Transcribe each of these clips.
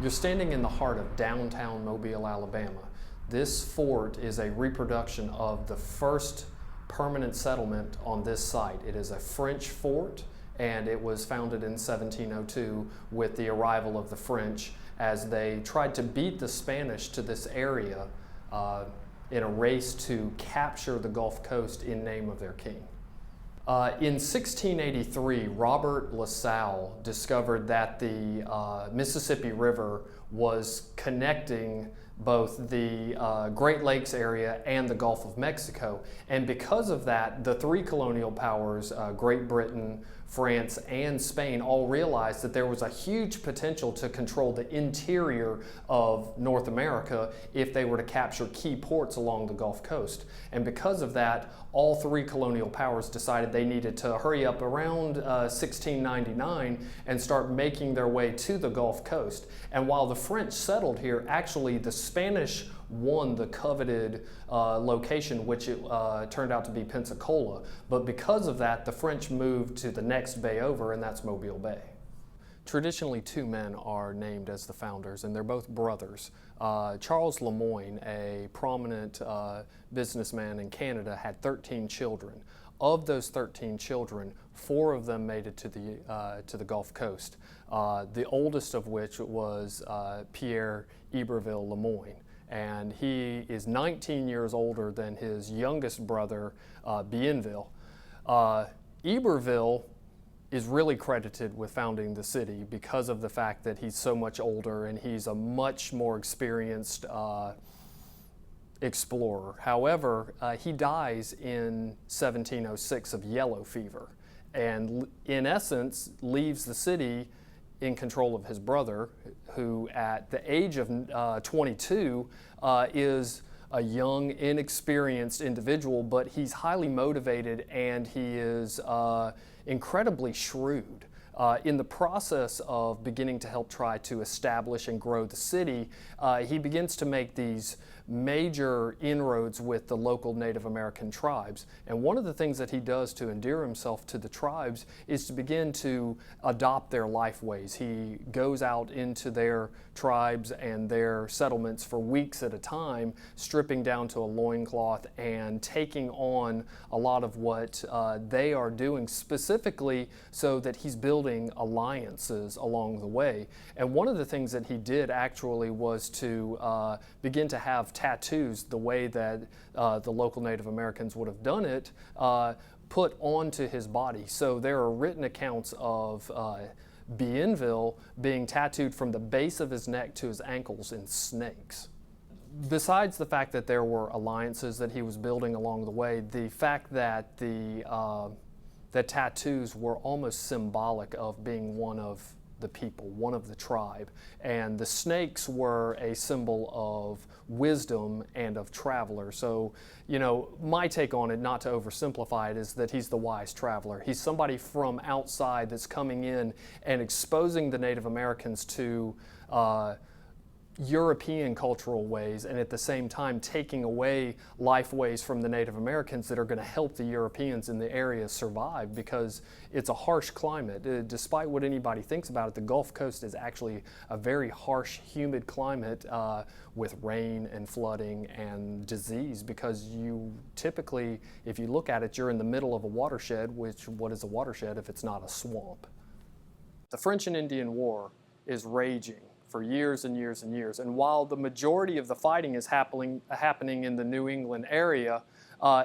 You're standing in the heart of downtown Mobile, Alabama. This fort is a reproduction of the first permanent settlement on this site. It is a French fort, and it was founded in 1702 with the arrival of the French as they tried to beat the Spanish to this area in a race to capture the Gulf Coast in name of their king. In 1683, Robert LaSalle discovered that the Mississippi River was connecting both the Great Lakes area and the Gulf of Mexico. And because of that, the three colonial powers, Great Britain, France, and Spain, all realized that there was a huge potential to control the interior of North America if they were to capture key ports along the Gulf Coast. And because of that, all three colonial powers decided they needed to hurry up around 1699 and start making their way to the Gulf Coast. And while the French settled here, actually the Spanish won the coveted location, which it turned out to be Pensacola. But because of that, the French moved to the next bay over, and that's Mobile Bay. Traditionally, two men are named as the founders, and they're both brothers. Charles Moyne, a prominent businessman in Canada, had 13 children. Of those 13 children, 4 of them made it to the Gulf Coast, the oldest of which was Pierre Iberville Lemoyne. And he is 19 years older than his youngest brother, Bienville. Iberville is really credited with founding the city because of the fact that he's so much older and he's a much more experienced explorer. However, he dies in 1706 of yellow fever and in essence leaves the city in control of his brother, who at the age of 22 is a young, inexperienced individual, but he's highly motivated and he is incredibly shrewd. In the process of beginning to help try to establish and grow the city, he begins to make these major inroads with the local Native American tribes. And one of the things that he does to endear himself to the tribes is to begin to adopt their life ways. He goes out into their tribes and their settlements for weeks at a time, stripping down to a loincloth and taking on a lot of what they are doing, specifically so that he's building alliances along the way. And one of the things that he did actually was to begin to have tattoos the way that the local Native Americans would have done it, put onto his body. So there are written accounts of Bienville being tattooed from the base of his neck to his ankles in snakes. Besides the fact that there were alliances that he was building along the way, the fact that the tattoos were almost symbolic of being one of the people, one of the tribe. And the snakes were a symbol of wisdom and of traveler. So, you know, my take on it, not to oversimplify it, is that he's the wise traveler. He's somebody from outside that's coming in and exposing the Native Americans to European cultural ways, and at the same time taking away life ways from the Native Americans that are going to help the Europeans in the area survive, because it's a harsh climate. Despite what anybody thinks about it, the Gulf Coast is actually a very harsh, humid climate with rain and flooding and disease, because you typically, if you look at it, you're in the middle of a watershed, which, what is a watershed if it's not a swamp? The French and Indian War is raging for years and years and years. And while the majority of the fighting is happening in the New England area,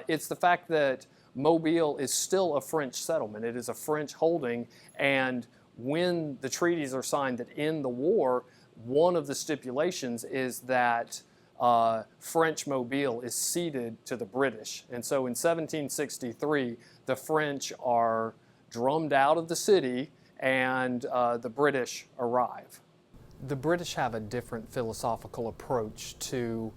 it's the fact that Mobile is still a French settlement. It is a French holding, and when the treaties are signed that end the war, one of the stipulations is that French Mobile is ceded to the British. And so in 1763, the French are drummed out of the city and the British arrive. The British have a different philosophical approach to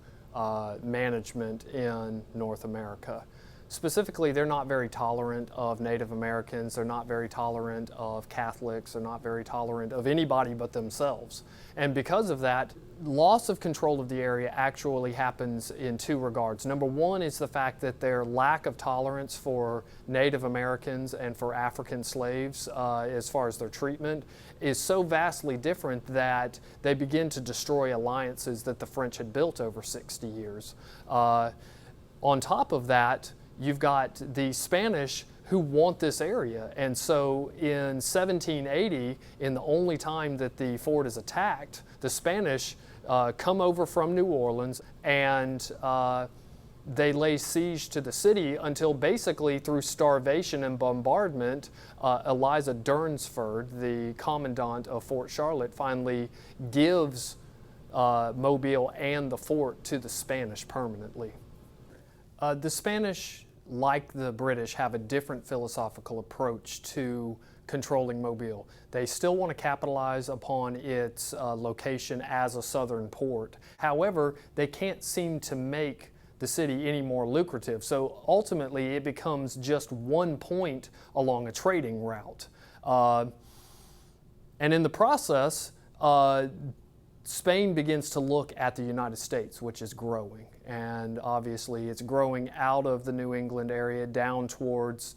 management in North America. specifically, they're not very tolerant of Native Americans, they're not very tolerant of Catholics, they're not very tolerant of anybody but themselves. And because of that, loss of control of the area actually happens in two regards. Number one is the fact that their lack of tolerance for Native Americans and for African slaves as far as their treatment is so vastly different that they begin to destroy alliances that the French had built over 60 years. On top of that, you've got the Spanish who want this area. And so in 1780, in the only time that the fort is attacked, the Spanish come over from New Orleans and they lay siege to the city until basically through starvation and bombardment, Eliza Durnsford, the commandant of Fort Charlotte, finally gives Mobile and the fort to the Spanish permanently. The Spanish, like the British, have a different philosophical approach to controlling Mobile. They still want to capitalize upon its location as a southern port. However, they can't seem to make the city any more lucrative. So ultimately, it becomes just one point along a trading route. And in the process, Spain begins to look at the United States, which is growing. And obviously it's growing out of the New England area down towards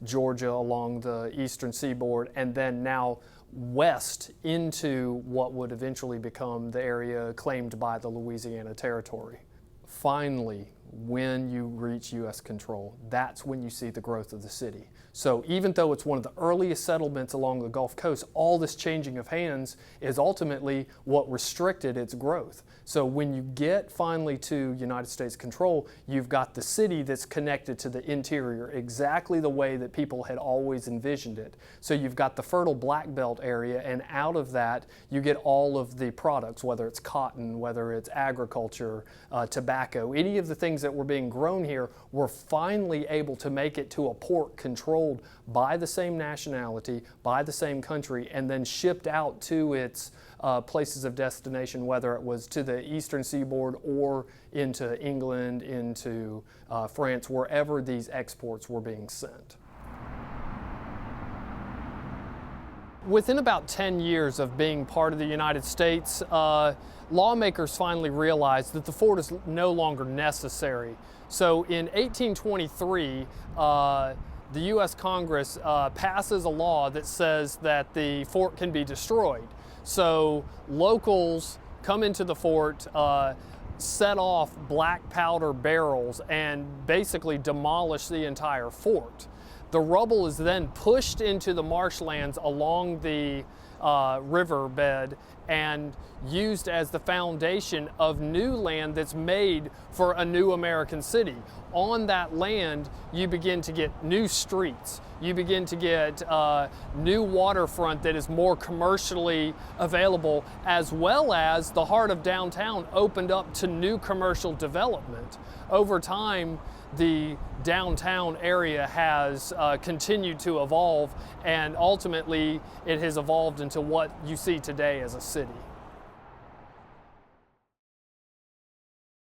Georgia along the eastern seaboard, and then now west into what would eventually become the area claimed by the Louisiana Territory. Finally, when you reach U.S. control, that's when you see the growth of the city. So even though it's one of the earliest settlements along the Gulf Coast, all this changing of hands is ultimately what restricted its growth. So when you get finally to United States control, you've got the city that's connected to the interior exactly the way that people had always envisioned it. So you've got the fertile Black Belt area, and out of that you get all of the products, whether it's cotton, whether it's agriculture, tobacco, any of the things that were being grown here were finally able to make it to a port controlled by the same nationality, by the same country, and then shipped out to its places of destination, whether it was to the eastern seaboard or into England, into France, wherever these exports were being sent. Within about 10 years of being part of the United States, lawmakers finally realized that the fort is no longer necessary. So in 1823, the U.S. Congress passes a law that says that the fort can be destroyed. So locals come into the fort, set off black powder barrels, and basically demolish the entire fort. The rubble is then pushed into the marshlands along the riverbed and used as the foundation of new land that's made for a new American city. On that land, you begin to get new streets. You begin to get new waterfront that is more commercially available, as well as the heart of downtown opened up to new commercial development. Over time, the downtown area has continued to evolve, and ultimately it has evolved into what you see today as a city.